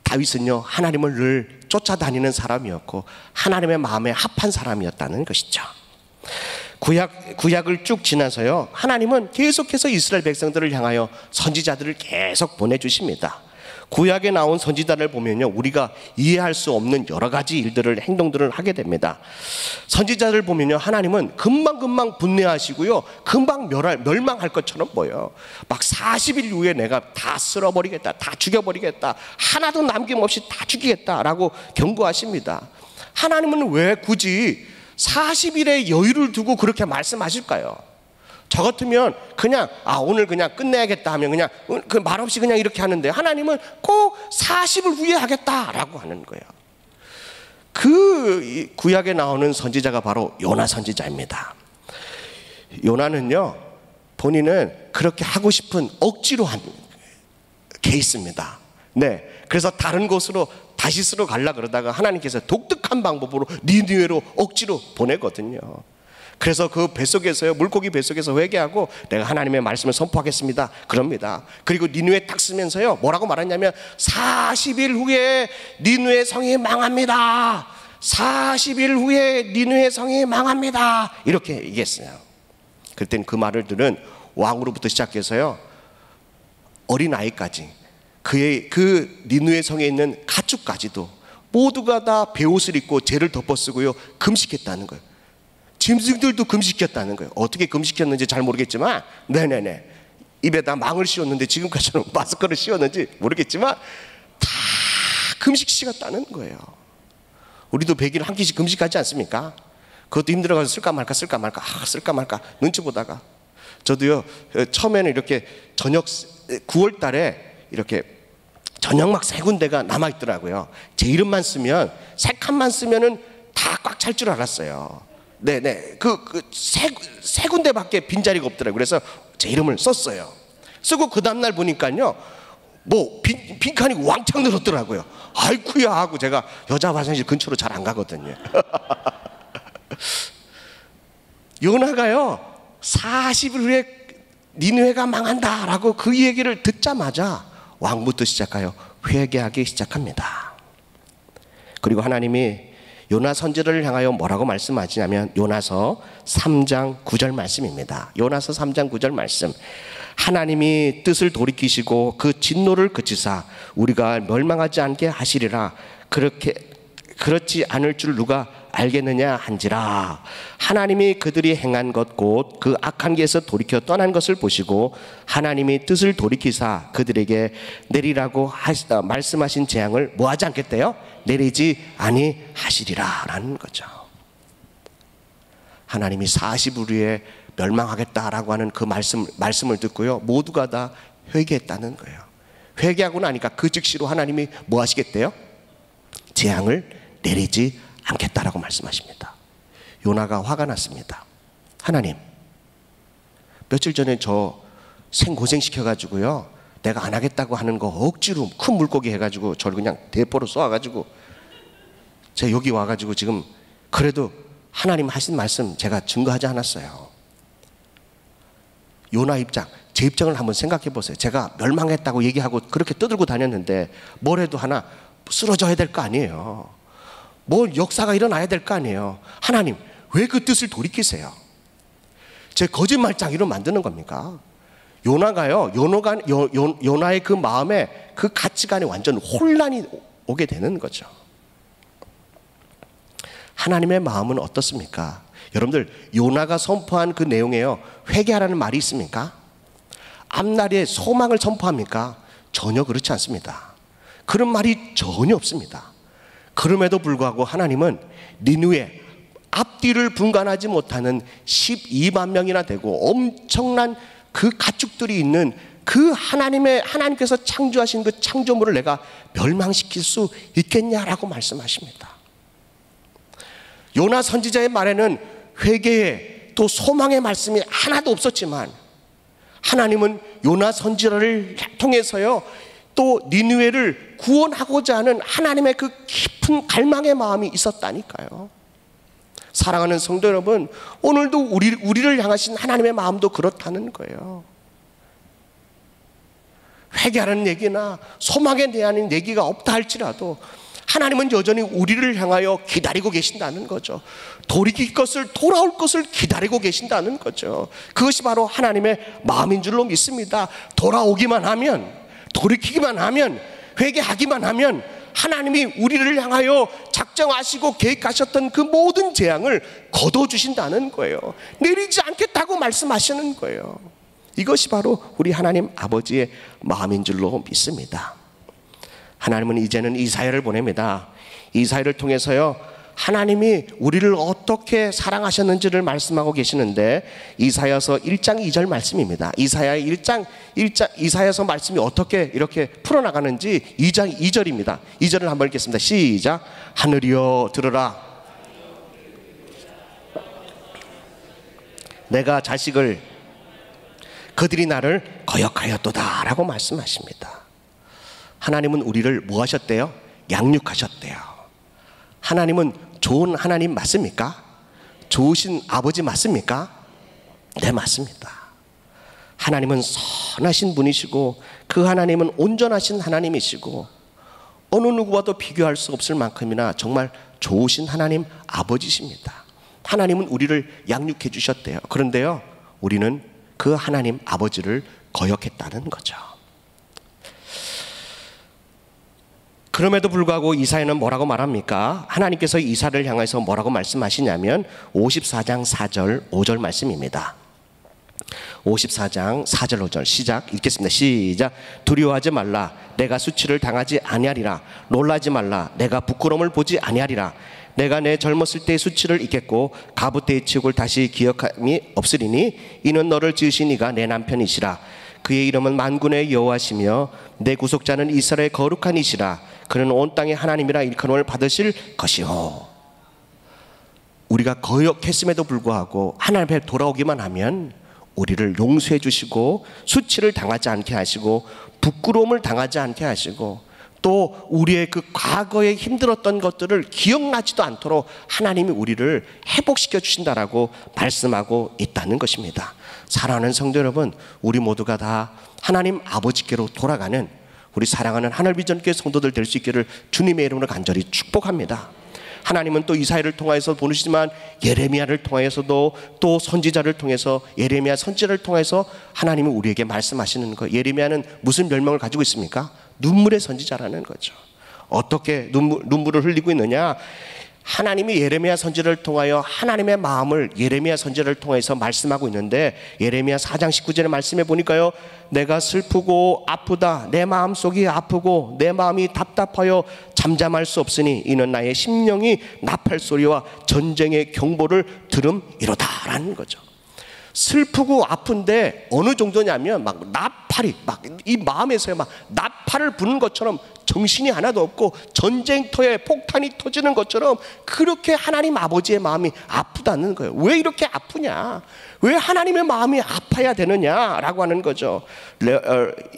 다윗은요 하나님을 늘 쫓아다니는 사람이었고 하나님의 마음에 합한 사람이었다는 것이죠. 구약을 쭉 지나서요 하나님은 계속해서 이스라엘 백성들을 향하여 선지자들을 계속 보내주십니다. 구약에 나온 선지자를 보면요 우리가 이해할 수 없는 여러 가지 일들을, 행동들을 하게 됩니다. 선지자를 보면요 하나님은 금방 분내하시고요 금방 멸망할 것처럼 보여요. 막 40일 후에 내가 다 쓸어버리겠다, 다 죽여버리겠다, 하나도 남김없이 다 죽이겠다라고 경고하십니다. 하나님은 왜 굳이 40일의 여유를 두고 그렇게 말씀하실까요? 저 같으면 그냥 오늘 그냥 끝내야겠다 하면 그냥 그 말없이 그냥 이렇게 하는데 하나님은 꼭 40일 후에 하겠다라고 하는 거예요. 그 구약에 나오는 선지자가 바로 요나 선지자입니다. 요나는요 본인은 그렇게 하고 싶은 억지로 한 케이스입니다. 네, 그래서 다른 곳으로 다시스로 가려고 그러다가 하나님께서 독특한 방법으로 니느웨로 억지로 보내거든요. 그래서 그 뱃속에서요 물고기 뱃속에서 회개하고 내가 하나님의 말씀을 선포하겠습니다 그럽니다. 그리고 니느웨 딱 쓰면서요 뭐라고 말했냐면 40일 후에 니느웨 성이 망합니다. 40일 후에 니느웨 성이 망합니다 이렇게 얘기했어요. 그때는 그 말을 들은 왕으로부터 시작해서요 어린아이까지 그 니느웨 성에 있는 가축까지도 모두가 다 베옷을 입고 죄를 덮어쓰고요 금식했다는 거예요. 짐승들도 금식했다는 거예요. 어떻게 금식했는지 잘 모르겠지만 네네네 입에다 망을 씌웠는데 지금까지는 마스크를 씌웠는지 모르겠지만 다 금식시켰다는 거예요. 우리도 100일 한 끼씩 금식하지 않습니까? 그것도 힘들어가지고 쓸까 말까 눈치 보다가 저도요 처음에는 이렇게 저녁 9월 달에 이렇게 저녁막 3군데가 남아있더라고요. 제 이름만 쓰면, 세 칸만 쓰면은 다 꽉 찰 줄 알았어요. 네네 세 군데밖에 빈자리가 없더라고요. 그래서 제 이름을 썼어요. 쓰고 그 다음날 보니까요 뭐 빈칸이 왕창 늘었더라고요. 아이쿠야 하고 제가 여자 화장실 근처로 잘 안 가거든요. 요나가요 40일 후에 니느웨가 망한다 라고 그 얘기를 듣자마자 왕부터 시작하여 회개하기 시작합니다. 그리고 하나님이 요나 선지자를 향하여 뭐라고 말씀하시냐면 요나서 3장 9절 말씀입니다. 요나서 3장 9절 말씀. 하나님이 뜻을 돌이키시고 그 진노를 그치사 우리가 멸망하지 않게 하시리라. 그렇지 않을 줄 누가 알겠느냐 한지라. 하나님이 그들이 행한 것 곧 그 악한 길에서 돌이켜 떠난 것을 보시고 하나님이 뜻을 돌이키사 그들에게 내리라고 말씀하신 재앙을 뭐하지 않겠대요? 내리지 아니하시리라 라는 거죠. 하나님이 40일 후에 멸망하겠다라고 하는 그 말씀을 듣고요 모두가 다 회개했다는 거예요. 회개하고 나니까 그 즉시로 하나님이 뭐 하시겠대요? 재앙을 내리지 않겠다라고 말씀하십니다. 요나가 화가 났습니다. 하나님, 며칠 전에 저 생고생시켜가지고요, 내가 안 하겠다고 하는 거 억지로 큰 물고기 해가지고 저를 그냥 대포로 쏘아가지고 제가 여기 와가지고 지금 그래도 하나님 하신 말씀 제가 증거하지 않았어요. 요나 입장, 제 입장을 한번 생각해 보세요. 제가 멸망했다고 얘기하고 그렇게 떠들고 다녔는데 뭘 해도 하나 쓰러져야 될 거 아니에요. 뭘 역사가 일어나야 될 거 아니에요. 하나님, 왜 그 뜻을 돌이키세요? 제 거짓말장이로 만드는 겁니까? 요나가요, 요나의 그 마음에 그 가치관에 완전 혼란이 오게 되는 거죠. 하나님의 마음은 어떻습니까? 여러분들, 요나가 선포한 그 내용에요, 회개하라는 말이 있습니까? 앞날에 소망을 선포합니까? 전혀 그렇지 않습니다. 그런 말이 전혀 없습니다. 그럼에도 불구하고 하나님은 니느웨 앞뒤를 분간하지 못하는 12만 명이나 되고 엄청난 그 가축들이 있는 그 하나님께서 창조하신 그 창조물을 내가 멸망시킬 수 있겠냐라고 말씀하십니다. 요나 선지자의 말에는 회개의 또 소망의 말씀이 하나도 없었지만 하나님은 요나 선지자를 통해서요, 또 니느웨를 구원하고자 하는 하나님의 그 깊은 갈망의 마음이 있었다니까요. 사랑하는 성도 여러분, 오늘도 우리를 향하신 하나님의 마음도 그렇다는 거예요. 회개하는 얘기나 소망에 대한 얘기가 없다 할지라도 하나님은 여전히 우리를 향하여 기다리고 계신다는 거죠. 돌아올 것을 기다리고 계신다는 거죠. 그것이 바로 하나님의 마음인 줄로 믿습니다. 돌아오기만 하면, 돌이키기만 하면, 회개하기만 하면 하나님이 우리를 향하여 작정하시고 계획하셨던 그 모든 재앙을 거둬주신다는 거예요. 내리지 않겠다고 말씀하시는 거예요. 이것이 바로 우리 하나님 아버지의 마음인 줄로 믿습니다. 하나님은 이제는 이사야를 보냅니다. 이사야를 통해서요, 하나님이 우리를 어떻게 사랑하셨는지를 말씀하고 계시는데, 이사야서 1장 2절 말씀입니다. 이사야서 말씀이 어떻게 이렇게 풀어나가는지 2장 2절입니다. 2절을 한번 읽겠습니다. 시작. 하늘이여 들으라. 내가 자식을 그들이 나를 거역하였도다 라고 말씀하십니다. 하나님은 우리를 뭐 하셨대요? 양육하셨대요. 하나님은 좋은 하나님 맞습니까? 좋으신 아버지 맞습니까? 네, 맞습니다. 하나님은 선하신 분이시고 그 하나님은 온전하신 하나님이시고 어느 누구와도 비교할 수 없을 만큼이나 정말 좋으신 하나님 아버지십니다. 하나님은 우리를 양육해 주셨대요. 그런데요, 우리는 그 하나님 아버지를 거역했다는 거죠. 그럼에도 불구하고 이사야는 뭐라고 말합니까? 하나님께서 이사야를 향해서 뭐라고 말씀하시냐면 54장 4절 5절 말씀입니다. 54장 4절 5절 시작 읽겠습니다. 시작. 두려워하지 말라. 내가 수치를 당하지 아니하리라. 놀라지 말라. 내가 부끄러움을 보지 아니하리라. 내가 내 젊었을 때의 수치를 잊겠고 가부 때의 치욕을 다시 기억함이 없으리니 이는 너를 지으신 이가 내 남편이시라. 그의 이름은 만군의 여호와시며 내 구속자는 이스라엘의 거룩한 이시라. 그는 온 땅의 하나님이라 일컬음을 받으실 것이요. 우리가 거역했음에도 불구하고 하나님 앞에 돌아오기만 하면 우리를 용서해 주시고 수치를 당하지 않게 하시고 부끄러움을 당하지 않게 하시고 또 우리의 그 과거에 힘들었던 것들을 기억나지도 않도록 하나님이 우리를 회복시켜 주신다라고 말씀하고 있다는 것입니다. 사랑하는 성도 여러분, 우리 모두가 다 하나님 아버지께로 돌아가는 우리 사랑하는 하늘비전교회 성도들 될 수 있기를 주님의 이름으로 간절히 축복합니다. 하나님은 또 이사야를 통해서 보내시지만 예레미야를 통해서도 또 선지자를 통해서 예레미야 선지자를 통해서 하나님이 우리에게 말씀하시는 거예요. 예레미야는 무슨 별명을 가지고 있습니까? 눈물의 선지자라는 거죠. 어떻게 눈물을 흘리고 있느냐? 하나님이 예레미야 선지자를 통하여 하나님의 마음을 예레미야 선지자를 통해서 말씀하고 있는데 예레미야 4장 19절의 말씀에 보니까요, 내가 슬프고 아프다. 내 마음속이 아프고 내 마음이 답답하여 잠잠할 수 없으니 이는 나의 심령이 나팔 소리와 전쟁의 경보를 들음이로다 라는 거죠. 슬프고 아픈데 어느 정도냐면 막 나팔이 막 이 마음에서요 막 나팔을 부는 것처럼 정신이 하나도 없고 전쟁터에 폭탄이 터지는 것처럼 그렇게 하나님 아버지의 마음이 아프다는 거예요. 왜 이렇게 아프냐? 왜 하나님의 마음이 아파야 되느냐라고 하는 거죠.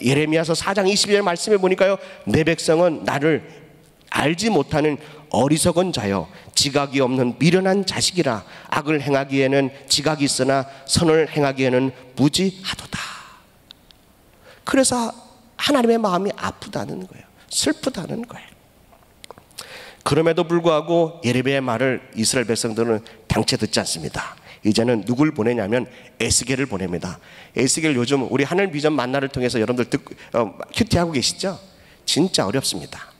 예레미야서 4장 22절 말씀에 보니까요, 내 백성은 나를 알지 못하는 어리석은 자여 지각이 없는 미련한 자식이라. 악을 행하기에는 지각이 있으나 선을 행하기에는 무지하도다. 그래서 하나님의 마음이 아프다는 거예요. 슬프다는 거예요. 그럼에도 불구하고 예레미야의 말을 이스라엘 백성들은 당최 듣지 않습니다. 이제는 누굴 보내냐면 에스겔을 보냅니다. 에스겔 요즘 우리 하늘 비전 만나를 통해서 여러분들 큐티하고 계시죠? 진짜 어렵습니다.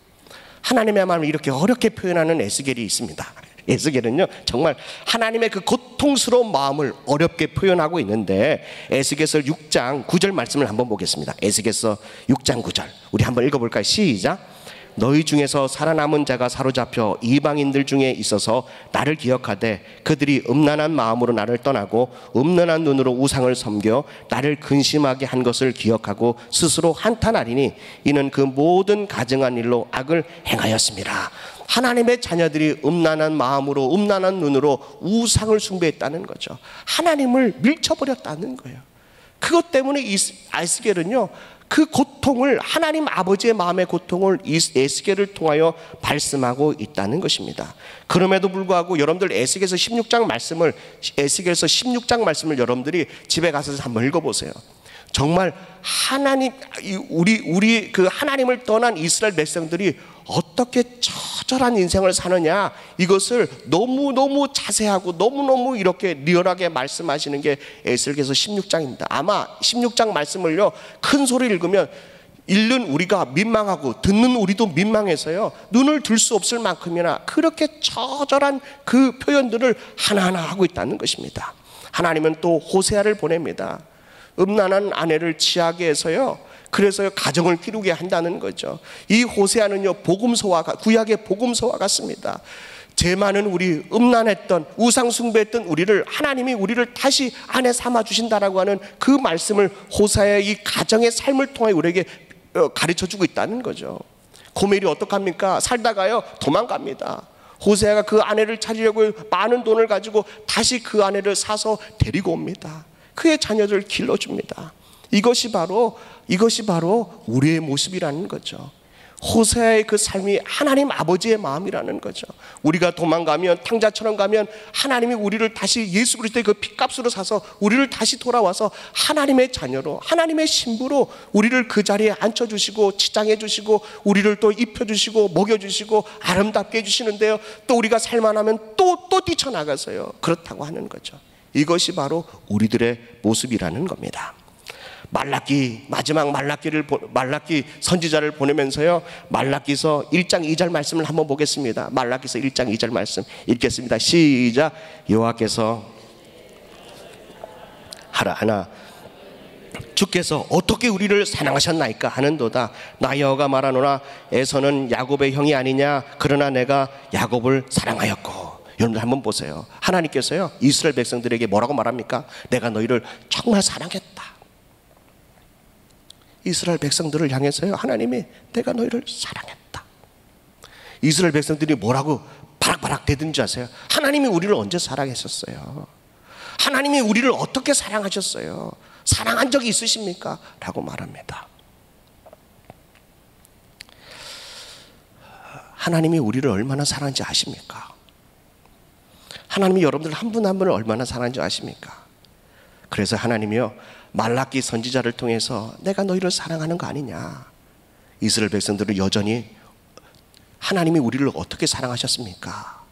하나님의 마음을 이렇게 어렵게 표현하는 에스겔이 있습니다. 에스겔은요 정말 하나님의 그 고통스러운 마음을 어렵게 표현하고 있는데, 에스겔서 6장 9절 말씀을 한번 보겠습니다. 에스겔서 6장 9절 우리 한번 읽어볼까요? 시작. 너희 중에서 살아남은 자가 사로잡혀 이방인들 중에 있어서 나를 기억하되 그들이 음란한 마음으로 나를 떠나고 음란한 눈으로 우상을 섬겨 나를 근심하게 한 것을 기억하고 스스로 한탄하리니 이는 그 모든 가증한 일로 악을 행하였습니다. 하나님의 자녀들이 음란한 마음으로 음란한 눈으로 우상을 숭배했다는 거죠. 하나님을 밀쳐버렸다는 거예요. 그것 때문에 에스겔은요 그 고통을, 하나님 아버지의 마음의 고통을 에스겔을 통하여 발씀하고 있다는 것입니다. 그럼에도 불구하고 여러분들 에스겔서 16장 말씀을, 에스겔서 16장 말씀을 여러분들이 집에 가서 한번 읽어보세요. 정말 하나님, 우리 그 하나님을 떠난 이스라엘 백성들이 어떻게 처절한 인생을 사느냐, 이것을 너무너무 자세하고 너무너무 이렇게 리얼하게 말씀하시는 게 에스겔서 16장입니다. 아마 16장 말씀을요 큰 소리 읽으면 읽는 우리가 민망하고 듣는 우리도 민망해서요 눈을 들 수 없을 만큼이나 그렇게 처절한 그 표현들을 하나하나 하고 있다는 것입니다. 하나님은 또 호세아를 보냅니다. 음란한 아내를 취하게 해서요 그래서 가정을 기르게 한다는 거죠. 이 호세아는요 복음서와, 구약의 복음서와 같습니다. 죄 많은 우리, 음란했던 우상 숭배했던 우리를 하나님이 우리를 다시 아내 삼아 주신다라고 하는 그 말씀을 호세아의 이 가정의 삶을 통해 우리에게 가르쳐주고 있다는 거죠. 고멜이 어떡합니까? 살다가요 도망갑니다. 호세아가 그 아내를 찾으려고 많은 돈을 가지고 다시 그 아내를 사서 데리고 옵니다. 그의 자녀들을 길러줍니다. 이것이 바로 우리의 모습이라는 거죠. 호세아의 그 삶이 하나님 아버지의 마음이라는 거죠. 우리가 도망가면, 탕자처럼 가면 하나님이 우리를 다시 예수 그리스도의 그 핏값으로 사서 우리를 다시 돌아와서 하나님의 자녀로, 하나님의 신부로 우리를 그 자리에 앉혀주시고 치장해 주시고 우리를 또 입혀주시고 먹여주시고 아름답게 해주시는데요, 또 우리가 살만하면 또 뛰쳐나가서요 그렇다고 하는 거죠. 이것이 바로 우리들의 모습이라는 겁니다. 마지막 말라기 선지자를 보내면서요 말라기서 1장 2절 말씀을 한번 보겠습니다. 말라기서 1장 2절 말씀 읽겠습니다. 시작. 여호와께서 하나 주께서 어떻게 우리를 사랑하셨나이까 하는도다. 나 여호와가 말하노라. 에서는 야곱의 형이 아니냐. 그러나 내가 야곱을 사랑하였고. 여러분들 한번 보세요. 하나님께서요 이스라엘 백성들에게 뭐라고 말합니까? 내가 너희를 정말 사랑했다. 이스라엘 백성들을 향해서요 하나님이 내가 너희를 사랑했다. 이스라엘 백성들이 뭐라고 바락바락 대든지 아세요? 하나님이 우리를 언제 사랑하셨어요? 하나님이 우리를 어떻게 사랑하셨어요? 사랑한 적이 있으십니까? 라고 말합니다. 하나님이 우리를 얼마나 사랑하는지 아십니까? 하나님이 여러분들 한 분 한 분을 얼마나 사랑하는지 아십니까? 그래서 하나님이요 말라기 선지자를 통해서 내가 너희를 사랑하는 거 아니냐, 이스라엘 백성들은 여전히 하나님이 우리를 어떻게 사랑하셨습니까?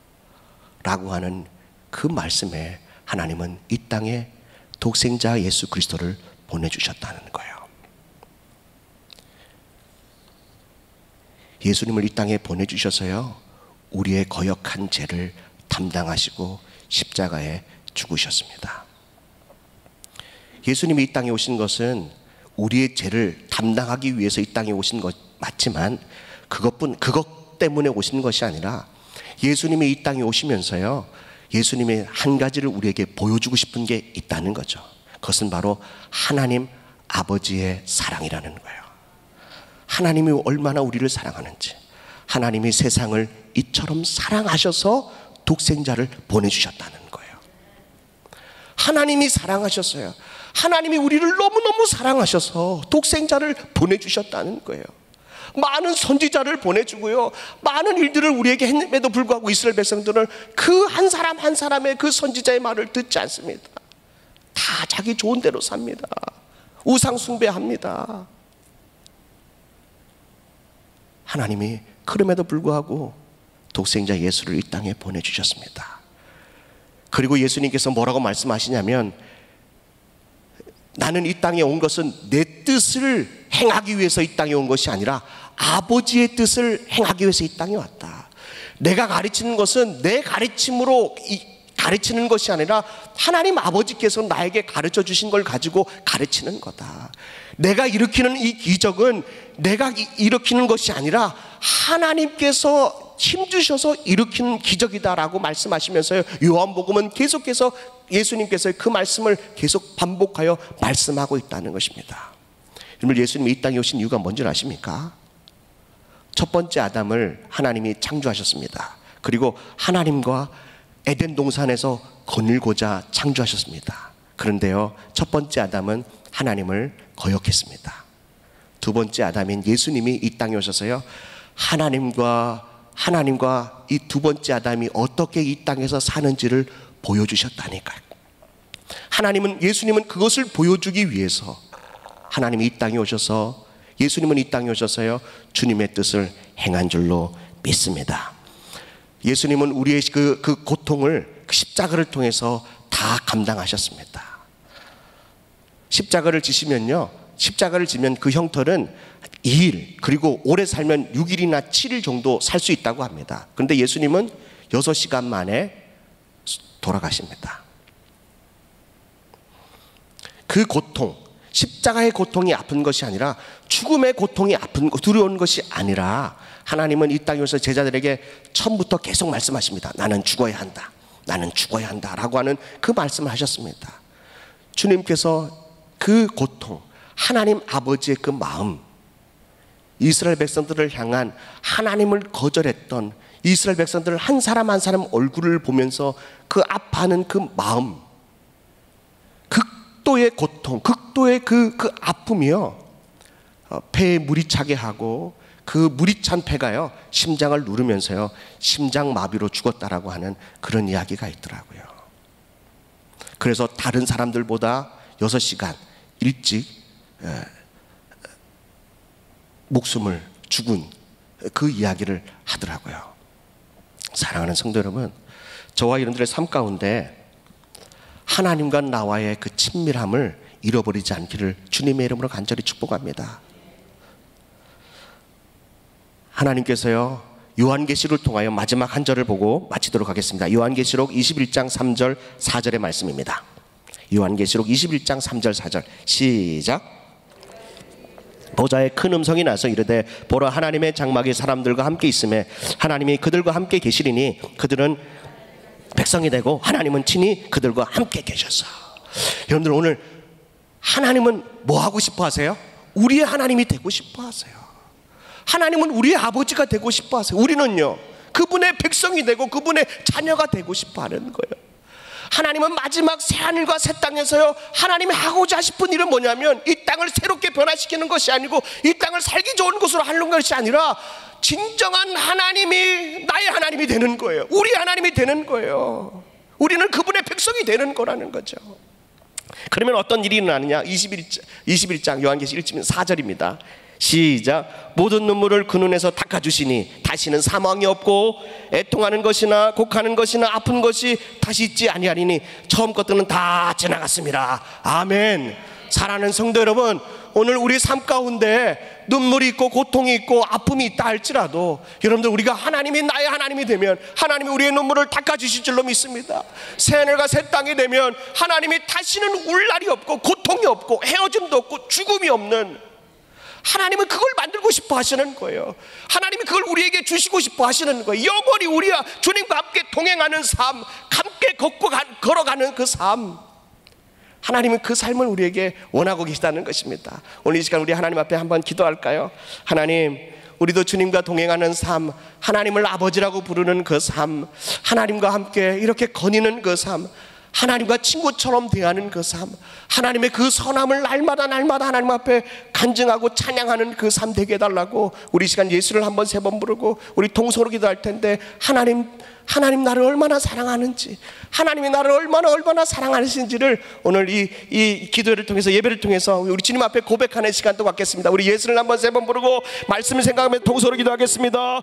라고 하는 그 말씀에 하나님은 이 땅에 독생자 예수 그리스도를 보내주셨다는 거예요. 예수님을 이 땅에 보내주셔서요 우리의 거역한 죄를 담당하시고 십자가에 죽으셨습니다. 예수님이 이 땅에 오신 것은 우리의 죄를 담당하기 위해서 이 땅에 오신 것 맞지만 그것 때문에 오신 것이 아니라 예수님이 이 땅에 오시면서요 예수님의 한 가지를 우리에게 보여주고 싶은 게 있다는 거죠. 그것은 바로 하나님 아버지의 사랑이라는 거예요. 하나님이 얼마나 우리를 사랑하는지, 하나님이 세상을 이처럼 사랑하셔서 독생자를 보내주셨다는 거예요. 하나님이 사랑하셨어요. 하나님이 우리를 너무너무 사랑하셔서 독생자를 보내주셨다는 거예요. 많은 선지자를 보내주고요, 많은 일들을 우리에게 했음에도 불구하고 이스라엘 백성들은 그 한 사람 한 사람의 그 선지자의 말을 듣지 않습니다. 다 자기 좋은 대로 삽니다. 우상 숭배합니다. 하나님이 그럼에도 불구하고 독생자 예수를 이 땅에 보내주셨습니다. 그리고 예수님께서 뭐라고 말씀하시냐면, 나는 이 땅에 온 것은 내 뜻을 행하기 위해서 이 땅에 온 것이 아니라 아버지의 뜻을 행하기 위해서 이 땅에 왔다. 내가 가르치는 것은 내 가르침으로 가르치는 것이 아니라 하나님 아버지께서 나에게 가르쳐 주신 걸 가지고 가르치는 거다. 내가 일으키는 이 기적은 내가 일으키는 것이 아니라 하나님께서 힘주셔서 일으키는 기적이다라고 말씀하시면서요, 요한복음은 계속해서 예수님께서 그 말씀을 계속 반복하여 말씀하고 있다는 것입니다. 여러분, 예수님이 이 땅에 오신 이유가 뭔지 아십니까? 첫 번째 아담을 하나님이 창조하셨습니다. 그리고 하나님과 에덴 동산에서 거닐고자 창조하셨습니다. 그런데요, 첫 번째 아담은 하나님을 거역했습니다. 두 번째 아담인 예수님이 이 땅에 오셔서요, 하나님과 이 두 번째 아담이 어떻게 이 땅에서 사는지를 보여주셨다니까요. 예수님은 그것을 보여주기 위해서 하나님이 이 땅에 오셔서, 예수님은 이 땅에 오셔서요, 주님의 뜻을 행한 줄로 믿습니다. 예수님은 우리의 그 고통을 그 십자가를 통해서 다 감당하셨습니다. 십자가를 지시면요, 십자가를 지면 그 형벌은 2일, 그리고 오래 살면 6일이나 7일 정도 살 수 있다고 합니다. 그런데 예수님은 6시간 만에 돌아가십니다. 그 고통, 십자가의 고통이 아픈 것이 아니라, 죽음의 고통이 두려운 것이 아니라, 하나님은 이 땅에 오셔서 제자들에게 처음부터 계속 말씀하십니다. 나는 죽어야 한다, 나는 죽어야 한다 라고 하는 그 말씀을 하셨습니다. 주님께서 그 고통, 하나님 아버지의 그 마음, 이스라엘 백성들을 향한 하나님을 거절했던 이스라엘 백성들 한 사람 한 사람 얼굴을 보면서 그 아파하는 그 마음, 극도의 고통, 극도의 그 아픔이요, 폐에 물이 차게 하고, 그 물이 찬 폐가요, 심장을 누르면서요, 심장마비로 죽었다라고 하는 그런 이야기가 있더라고요. 그래서 다른 사람들보다 6시간 일찍 목숨을 죽은 그 이야기를 하더라고요. 사랑하는 성도 여러분, 저와 여러분들의 삶 가운데 하나님과 나와의 그 친밀함을 잃어버리지 않기를 주님의 이름으로 간절히 축복합니다. 하나님께서요, 요한계시록을 통하여 마지막 한 절을 보고 마치도록 하겠습니다. 요한계시록 21장 3절 4절의 말씀입니다. 요한계시록 21장 3절 4절 시작. 보좌에 큰 음성이 나서 이르되, 보라, 하나님의 장막이 사람들과 함께 있음에 하나님이 그들과 함께 계시리니 그들은 백성이 되고 하나님은 친히 그들과 함께 계셔서. 여러분들, 오늘 하나님은 뭐 하고 싶어 하세요? 우리의 하나님이 되고 싶어 하세요. 하나님은 우리의 아버지가 되고 싶어 하세요. 우리는요, 그분의 백성이 되고 그분의 자녀가 되고 싶어 하는 거예요. 하나님은 마지막 새하늘과 새 땅에서요, 하나님이 하고자 싶은 일은 뭐냐면, 이 땅을 새롭게 변화시키는 것이 아니고 이 땅을 살기 좋은 곳으로 하는 것이 아니라, 진정한 하나님이 나의 하나님이 되는 거예요. 우리 하나님이 되는 거예요. 우리는 그분의 백성이 되는 거라는 거죠. 그러면 어떤 일이 일어나느냐? 21장 요한계시 1장 4절입니다. 시작. 모든 눈물을 그 눈에서 닦아주시니 다시는 사망이 없고 애통하는 것이나 곡하는 것이나 아픈 것이 다시 있지 아니하리니 처음 것들은 다 지나갔습니다. 아멘. 사랑하는 성도 여러분, 오늘 우리 삶 가운데 눈물이 있고 고통이 있고 아픔이 있다 할지라도, 여러분들, 우리가 하나님이 나의 하나님이 되면 하나님이 우리의 눈물을 닦아주실 줄로 믿습니다. 새하늘과 새 땅이 되면 하나님이 다시는 울 날이 없고 고통이 없고 헤어짐도 없고 죽음이 없는 하나님은 그걸 만들고 싶어 하시는 거예요. 하나님이 그걸 우리에게 주시고 싶어 하시는 거예요. 영원히 우리와 주님과 함께 동행하는 삶, 함께 걸어가는 그 삶, 하나님은 그 삶을 우리에게 원하고 계시다는 것입니다. 오늘 이 시간 우리 하나님 앞에 한번 기도할까요? 하나님, 우리도 주님과 동행하는 삶, 하나님을 아버지라고 부르는 그 삶, 하나님과 함께 이렇게 거니는 그 삶, 하나님과 친구처럼 대하는 그 삶, 하나님의 그 선함을 날마다 하나님 앞에 간증하고 찬양하는 그 삶 되게 해달라고 우리 이 시간 예수를 한번 3번 부르고 우리 통성으로 기도할 텐데, 하나님 나를 얼마나 사랑하는지, 하나님이 나를 얼마나 사랑하시는지를 오늘 이 기도를 통해서, 예배를 통해서 우리 주님 앞에 고백하는 시간도 갖겠습니다. 우리 예수를 한번 3번 부르고 말씀을 생각하며 통성으로 기도하겠습니다.